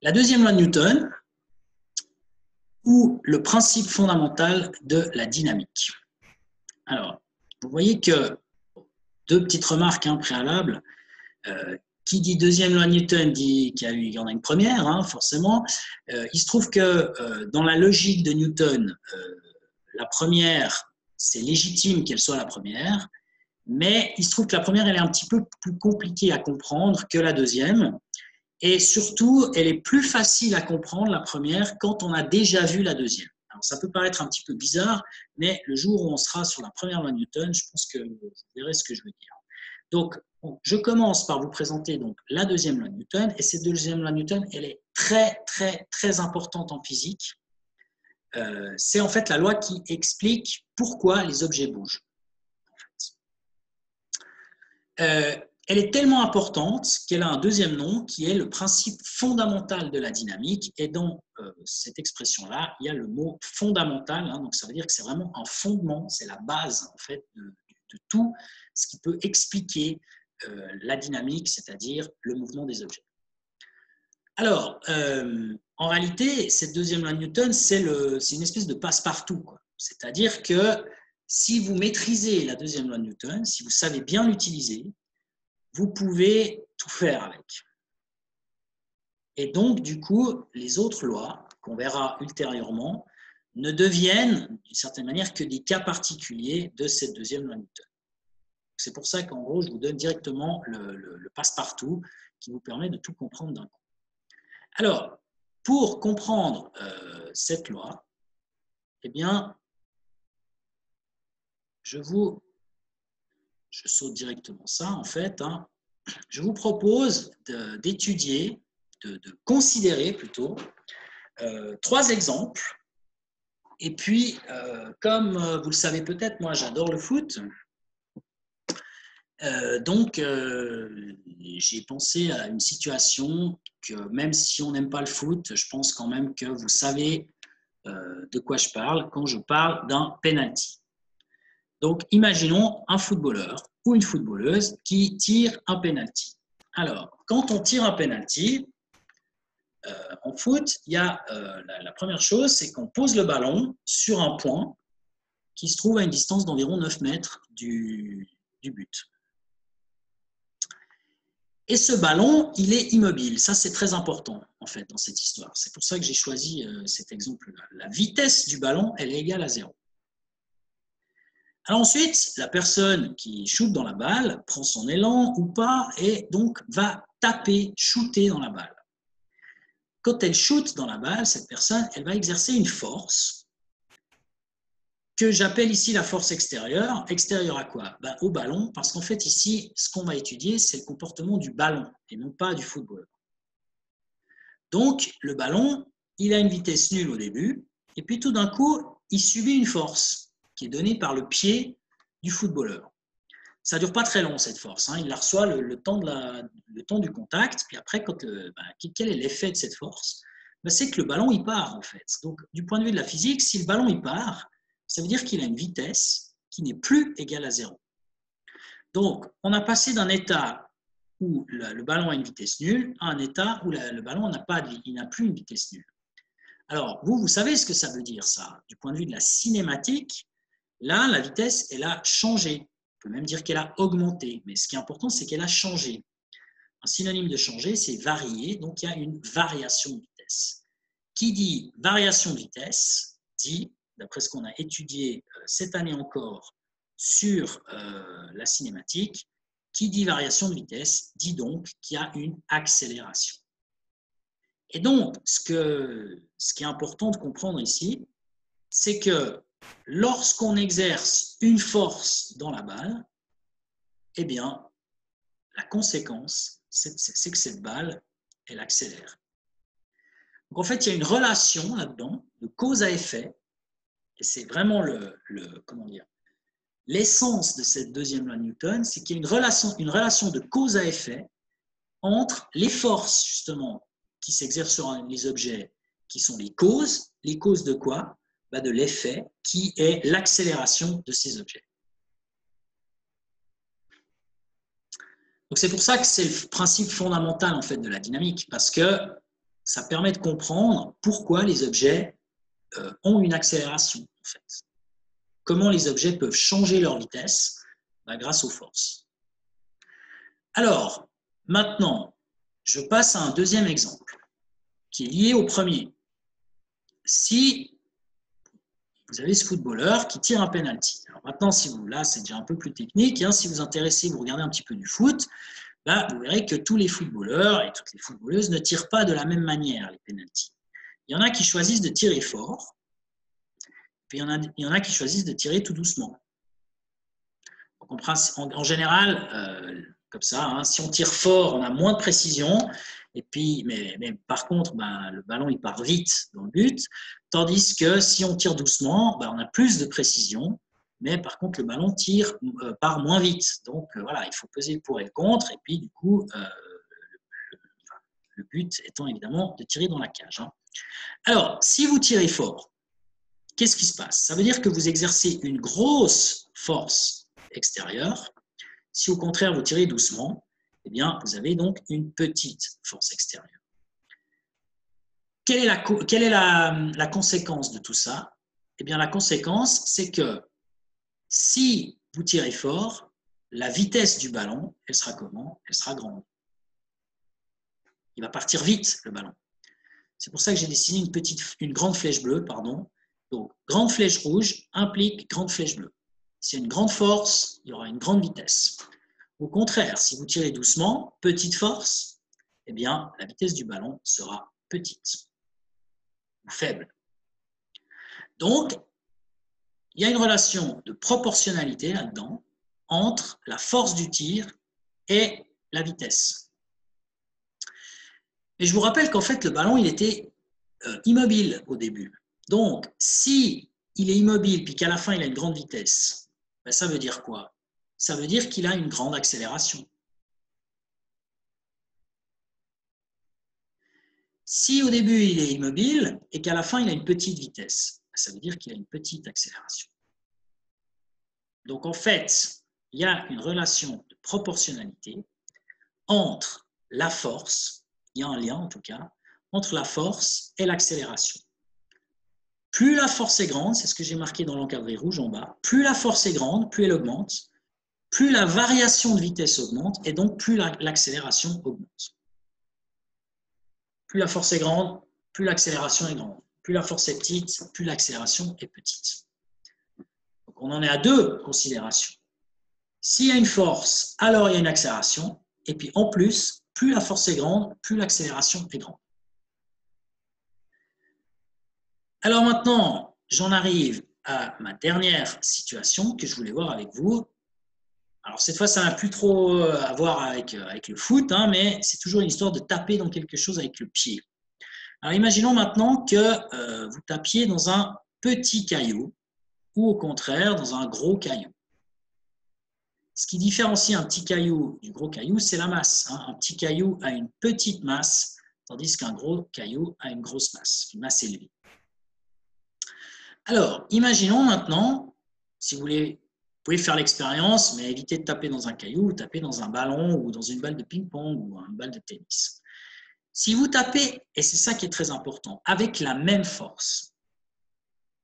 La deuxième loi de Newton, ou le principe fondamental de la dynamique. Alors, vous voyez que, deux petites remarques préalables, qui dit deuxième loi de Newton dit qu'il y en a une première, forcément. Il se trouve que dans la logique de Newton, la première, c'est légitime qu'elle soit la première, mais il se trouve que la première, elle est un petit peu plus compliquée à comprendre que la deuxième. Et surtout, elle est plus facile à comprendre, la première, quand on a déjà vu la deuxième. Alors, ça peut paraître un petit peu bizarre, mais le jour où on sera sur la première loi de Newton, je pense que vous verrez ce que je veux dire. Donc, je commence par vous présenter donc, la deuxième loi de Newton. Et cette deuxième loi de Newton, elle est très, très, très importante en physique. C'est en fait la loi qui explique pourquoi les objets bougent. Elle est tellement importante qu'elle a un deuxième nom qui est le principe fondamental de la dynamique. Et dans cette expression-là, il y a le mot fondamental. Donc, ça veut dire que c'est vraiment un fondement, c'est la base en fait de tout ce qui peut expliquer la dynamique, c'est-à-dire le mouvement des objets. Alors, en réalité, cette deuxième loi de Newton, c'est une espèce de passe-partout. C'est-à-dire que si vous maîtrisez la deuxième loi de Newton, si vous savez bien l'utiliser, vous pouvez tout faire avec. Et donc, du coup, les autres lois, qu'on verra ultérieurement, ne deviennent, d'une certaine manière, que des cas particuliers de cette deuxième loi de Newton. C'est pour ça qu'en gros, je vous donne directement le passe-partout qui vous permet de tout comprendre d'un coup. Alors, pour comprendre cette loi, eh bien, je saute directement ça, en fait. Je vous propose d'étudier, de considérer plutôt, 3 exemples. Et puis, comme vous le savez peut-être, moi j'adore le foot. Donc, j'ai pensé à une situation que même si on n'aime pas le foot, je pense quand même que vous savez de quoi je parle quand je parle d'un penalty. Donc, imaginons un footballeur ou une footballeuse qui tire un penalty. Alors, quand on tire un penalty, en foot, il y a la première chose, c'est qu'on pose le ballon sur un point qui se trouve à une distance d'environ 9 mètres du but. Et ce ballon, il est immobile. Ça, c'est très important, en fait, dans cette histoire. C'est pour ça que j'ai choisi cet exemple-là. La vitesse du ballon, elle est égale à 0. Alors ensuite, la personne qui shoote dans la balle prend son élan ou pas et donc va taper, shooter dans la balle. Quand elle shoote dans la balle, cette personne, elle va exercer une force que j'appelle ici la force extérieure. Extérieure à quoi? Au ballon, parce qu'en fait ici, ce qu'on va étudier, c'est le comportement du ballon et non pas du footballeur. Donc, le ballon, il a une vitesse nulle au début, et puis tout d'un coup, il subit une force qui est donnée par le pied du footballeur. Ça ne dure pas très long, cette force. Il la reçoit le temps du contact, puis après, quel est l'effet de cette force? C'est que le ballon, il part, en fait. Donc, du point de vue de la physique, si le ballon, il part, ça veut dire qu'il a une vitesse qui n'est plus égale à 0. Donc, on a passé d'un état où le ballon a une vitesse nulle à un état où le ballon n'a plus une vitesse nulle. Alors, vous savez ce que ça veut dire, ça. Du point de vue de la cinématique, là, la vitesse, elle a changé. On peut même dire qu'elle a augmenté. Mais ce qui est important, c'est qu'elle a changé. Un synonyme de changer, c'est varier. Donc, il y a une variation de vitesse. Qui dit variation de vitesse, dit, d'après ce qu'on a étudié cette année encore sur la cinématique, qui dit variation de vitesse, dit donc qu'il y a une accélération. Et donc, ce qui est important de comprendre ici, c'est que lorsqu'on exerce une force dans la balle, eh bien, la conséquence, c'est que cette balle, elle accélère. Donc, en fait, il y a une relation là-dedans, de cause à effet, et c'est vraiment l'essence de cette deuxième loi de Newton, c'est qu'il y a une relation de cause à effet entre les forces, justement, qui s'exercent sur les objets, qui sont les causes de quoi? De l'effet, qui est l'accélération de ces objets. Donc c'est pour ça que c'est le principe fondamental en fait de la dynamique, parce que ça permet de comprendre pourquoi les objets ont une accélération, en fait. Comment les objets peuvent changer leur vitesse grâce aux forces. Alors, maintenant, je passe à un deuxième exemple qui est lié au premier. Si vous avez ce footballeur qui tire un penalty. Alors maintenant, si vous, là, c'est déjà un peu plus technique. Hein, si vous vous intéressez, vous regardez un petit peu du foot, bah, vous verrez que tous les footballeurs et toutes les footballeuses ne tirent pas de la même manière les penaltys. Il y en a qui choisissent de tirer fort, puis il y en a qui choisissent de tirer tout doucement. Donc en général, comme ça, hein, si on tire fort, on a moins de précision. Et puis, mais par contre, le ballon il part vite dans le but, tandis que si on tire doucement, on a plus de précision, mais par contre le ballon part moins vite. Donc voilà, il faut peser le pour et le contre, et puis du coup, le but étant évidemment de tirer dans la cage. Hein. Alors, si vous tirez fort, qu'est-ce qui se passe? Ça veut dire que vous exercez une grosse force extérieure. Si au contraire vous tirez doucement, eh bien, vous avez donc une petite force extérieure. Quelle est la conséquence de tout ça? Eh bien, la conséquence, c'est que si vous tirez fort, la vitesse du ballon, elle sera comment? Elle sera grande. Il va partir vite, le ballon. C'est pour ça que j'ai dessiné une grande flèche bleue. Pardon. Donc, grande flèche rouge implique grande flèche bleue. S'il y a une grande force, il y aura une grande vitesse. Au contraire, si vous tirez doucement, petite force, eh bien, la vitesse du ballon sera petite ou faible. Donc, il y a une relation de proportionnalité là-dedans entre la force du tir et la vitesse. Et je vous rappelle qu'en fait, le ballon, il était immobile au début. Donc, si il est immobile puis qu'à la fin, il a une grande vitesse, ça veut dire quoi? Ça veut dire qu'il a une grande accélération. Si au début, il est immobile et qu'à la fin, il a une petite vitesse, ça veut dire qu'il a une petite accélération. Donc, en fait, il y a une relation de proportionnalité entre la force, il y a un lien en tout cas, entre la force et l'accélération. Plus la force est grande, c'est ce que j'ai marqué dans l'encadré rouge en bas, plus la force est grande, plus elle augmente, plus la variation de vitesse augmente et donc plus l'accélération augmente. Plus la force est grande, plus l'accélération est grande. Plus la force est petite, plus l'accélération est petite. Donc on en est à deux considérations. S'il y a une force, alors il y a une accélération. Et puis en plus, plus la force est grande, plus l'accélération est grande. Alors maintenant, j'en arrive à ma dernière situation que je voulais voir avec vous. Alors cette fois, ça n'a plus trop à voir avec le foot, hein, mais c'est toujours une histoire de taper dans quelque chose avec le pied. Alors imaginons maintenant que vous tapiez dans un petit caillou ou au contraire dans un gros caillou. Ce qui différencie un petit caillou du gros caillou, c'est la masse. Hein. Un petit caillou a une petite masse, tandis qu'un gros caillou a une grosse masse, une masse élevée. Alors, imaginons maintenant, si vous pouvez faire l'expérience, mais évitez de taper dans un caillou, ou taper dans un ballon ou dans une balle de ping-pong ou une balle de tennis. Si vous tapez, et c'est ça qui est très important, avec la même force,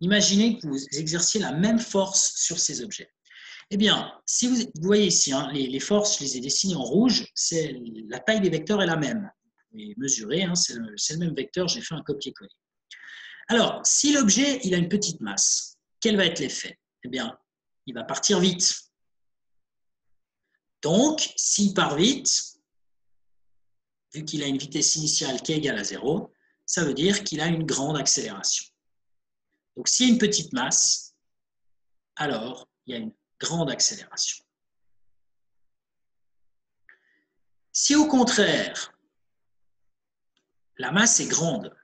imaginez que vous exerciez la même force sur ces objets. Eh bien, si vous voyez ici, hein, les forces, je les ai dessinées en rouge, la taille des vecteurs est la même. Vous pouvez mesurer, hein, c'est le même vecteur, j'ai fait un copier-coller. Alors, si l'objet il a une petite masse, quel va être l'effet? Eh bien, il va partir vite. Donc, s'il part vite, vu qu'il a une vitesse initiale qui est égale à 0, ça veut dire qu'il a une grande accélération. Donc, s'il y a une petite masse, alors il y a une grande accélération. Si au contraire, la masse est grande,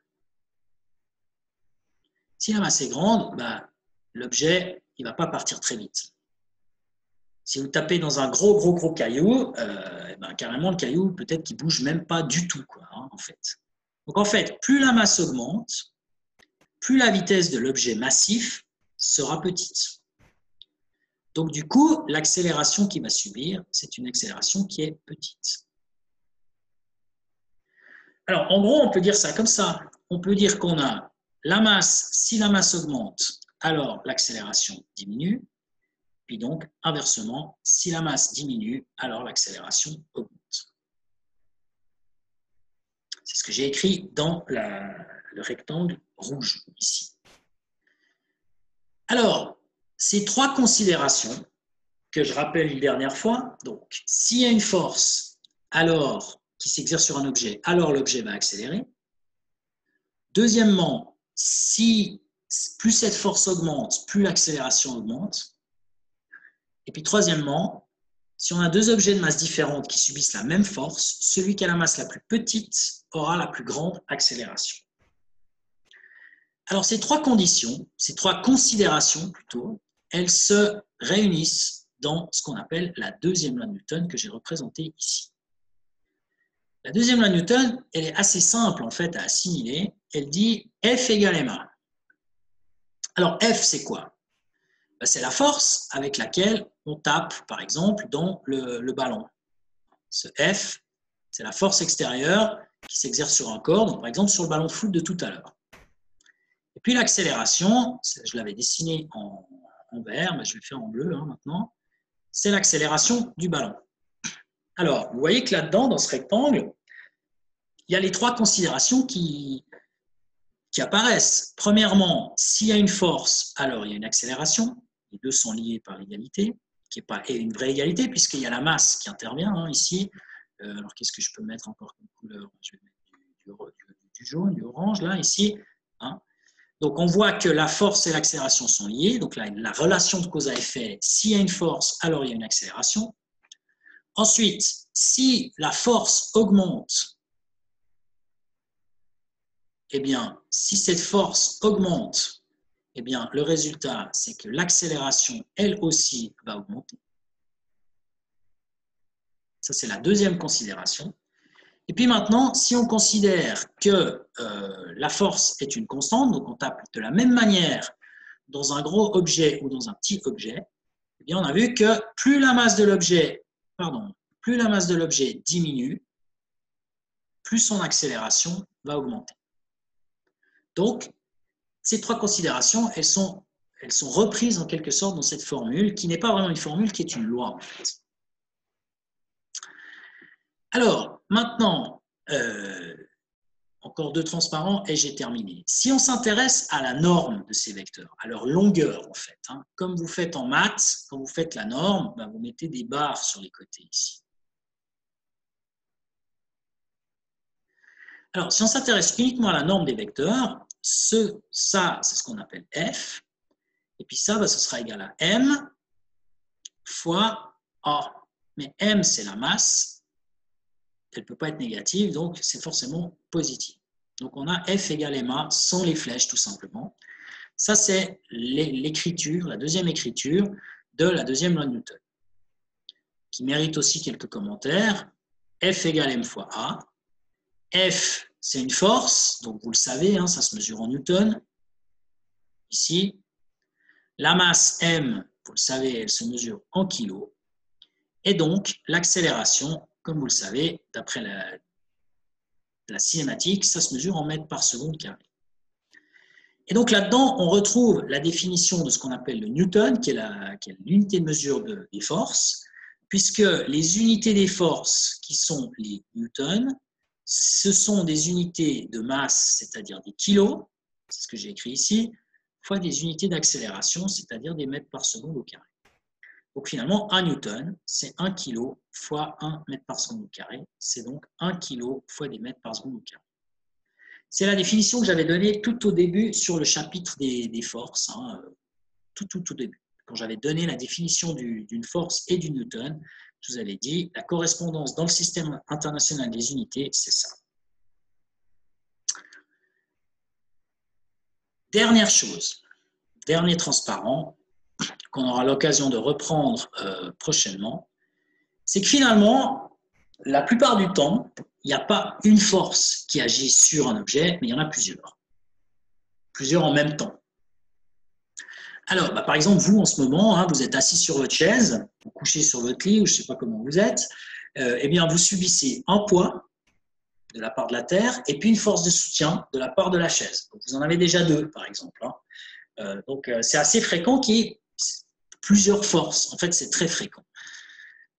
si la masse est grande, l'objet ne va pas partir très vite. Si vous tapez dans un gros caillou, carrément le caillou, peut-être qu'il ne bouge même pas du tout, quoi, hein, en fait. Donc en fait, plus la masse augmente, plus la vitesse de l'objet massif sera petite. Donc du coup, l'accélération qu'il va subir, c'est une accélération qui est petite. Alors, en gros, on peut dire ça comme ça. On peut dire qu'on a la masse, si la masse augmente, alors l'accélération diminue. Puis donc, inversement, si la masse diminue, alors l'accélération augmente. C'est ce que j'ai écrit dans le rectangle rouge ici. Alors, ces trois considérations que je rappelle une dernière fois, donc s'il y a une force alors qui s'exerce sur un objet, alors l'objet va accélérer. Deuxièmement, si plus cette force augmente, plus l'accélération augmente. Et puis troisièmement, si on a deux objets de masse différente qui subissent la même force, celui qui a la masse la plus petite aura la plus grande accélération. Alors ces trois conditions, ces trois considérations plutôt, elles se réunissent dans ce qu'on appelle la deuxième loi de Newton que j'ai représentée ici. La deuxième loi de Newton, elle est assez simple en fait à assimiler. Elle dit F égale ma. Alors F, c'est quoi? C'est la force avec laquelle on tape, par exemple, dans le ballon. Ce F, c'est la force extérieure qui s'exerce sur un corps, donc par exemple sur le ballon de foot de tout à l'heure. Et puis l'accélération, je l'avais dessiné en vert, mais je vais le faire en bleu maintenant, c'est l'accélération du ballon. Alors, vous voyez que là-dedans, dans ce rectangle, il y a les trois considérations qui apparaissent. Premièrement, s'il y a une force, alors il y a une accélération. Les deux sont liés par l'égalité, qui n'est pas une vraie égalité, puisqu'il y a la masse qui intervient ici. Alors, qu'est-ce que je peux mettre encore comme couleur? Je vais mettre du jaune, du orange, là, ici. Donc, on voit que la force et l'accélération sont liées. Donc, là, la relation de cause à effet, s'il y a une force, alors il y a une accélération. Ensuite, si la force augmente, eh bien, si cette force augmente, eh bien, le résultat, c'est que l'accélération, elle aussi, va augmenter. Ça, c'est la deuxième considération. Et puis maintenant, si on considère que la force est une constante, donc on tape de la même manière dans un gros objet ou dans un petit objet, eh bien, on a vu que plus la masse de l'objet diminue, plus son accélération va augmenter. Donc, ces trois considérations, elles sont reprises en quelque sorte dans cette formule, qui n'est pas vraiment une formule, qui est une loi en fait. Alors, maintenant, encore deux transparents et j'ai terminé. Si on s'intéresse à la norme de ces vecteurs, à leur longueur en fait, comme vous faites en maths, quand vous faites la norme, vous mettez des barres sur les côtés ici. Alors, si on s'intéresse uniquement à la norme des vecteurs, ça, c'est ce qu'on appelle f, et puis ça, ce sera égal à m fois a. Mais m, c'est la masse, elle ne peut pas être négative, donc c'est forcément positif. Donc, on a f égale ma sans les flèches, tout simplement. Ça, c'est l'écriture, la deuxième écriture de la deuxième loi de Newton, qui mérite aussi quelques commentaires. F égale m fois a. F, c'est une force, donc vous le savez, ça se mesure en newton. Ici, la masse m, vous le savez, elle se mesure en kilos. Et donc, l'accélération, comme vous le savez, d'après la cinématique, ça se mesure en mètres par seconde carré. Et donc là-dedans, on retrouve la définition de ce qu'on appelle le newton, qui est l'unité de mesure des forces, puisque les unités des forces, qui sont les newtons, ce sont des unités de masse, c'est-à-dire des kilos, c'est ce que j'ai écrit ici, fois des unités d'accélération, c'est-à-dire des mètres par seconde au carré. Donc finalement, 1 newton, c'est 1 kg fois 1 mètre par seconde au carré, c'est donc 1 kg fois des mètres par seconde au carré. C'est la définition que j'avais donnée tout au début sur le chapitre des forces, tout début. Quand j'avais donné la définition d'une force et du newton, je vous avais dit, la correspondance dans le système international des unités, c'est ça. Dernière chose, dernier transparent, qu'on aura l'occasion de reprendre prochainement, c'est que finalement, la plupart du temps, il n'y a pas une force qui agit sur un objet, mais il y en a plusieurs. Plusieurs en même temps. Alors, par exemple, vous, en ce moment, vous êtes assis sur votre chaise, vous couchez sur votre lit, ou je ne sais pas comment vous êtes, eh bien, vous subissez un poids de la part de la Terre et puis une force de soutien de la part de la chaise. Donc, vous en avez déjà deux, par exemple. Donc, c'est assez fréquent qu'il y ait plusieurs forces. En fait, c'est très fréquent.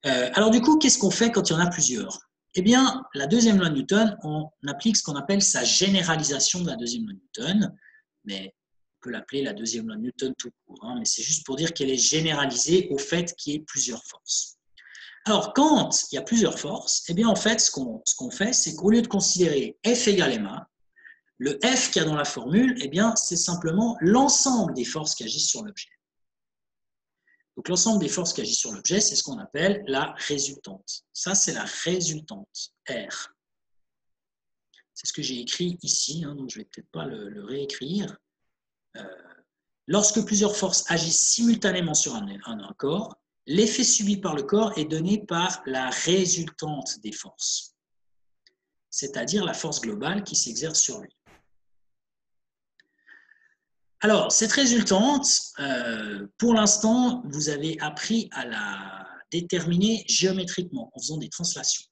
Alors, du coup, qu'est-ce qu'on fait quand il y en a plusieurs? Eh bien, la deuxième loi de Newton, on applique ce qu'on appelle sa généralisation de la deuxième loi de Newton, mais on peut l'appeler la deuxième loi de Newton tout court, mais c'est juste pour dire qu'elle est généralisée au fait qu'il y ait plusieurs forces. Alors, quand il y a plusieurs forces, eh bien, en fait, ce qu'on fait, c'est qu'au lieu de considérer F égale ma, le F qu'il y a dans la formule, eh bien, c'est simplement l'ensemble des forces qui agissent sur l'objet. Donc, l'ensemble des forces qui agissent sur l'objet, c'est ce qu'on appelle la résultante. Ça, c'est la résultante, R. C'est ce que j'ai écrit ici, donc je ne vais peut-être pas le réécrire. Lorsque plusieurs forces agissent simultanément sur un corps, l'effet subi par le corps est donné par la résultante des forces, c'est-à-dire la force globale qui s'exerce sur lui. Alors, cette résultante, pour l'instant, vous avez appris à la déterminer géométriquement en faisant des translations.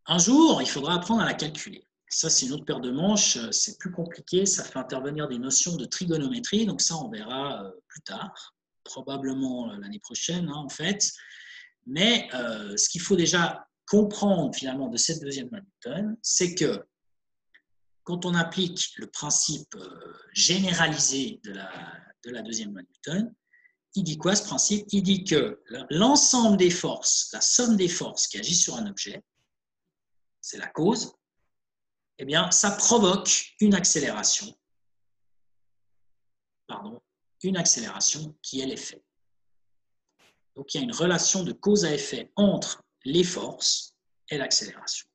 Un jour, il faudra apprendre à la calculer. Ça, c'est une autre paire de manches, c'est plus compliqué, ça fait intervenir des notions de trigonométrie, donc ça, on verra plus tard, probablement l'année prochaine, en fait. Mais ce qu'il faut déjà comprendre, finalement, de cette deuxième loi de Newton, c'est que quand on applique le principe généralisé de la deuxième loi de Newton, il dit quoi ce principe? Il dit que l'ensemble des forces, la somme des forces qui agissent sur un objet, c'est la cause, eh bien, ça provoque une accélération qui est l'effet. Donc, il y a une relation de cause à effet entre les forces et l'accélération.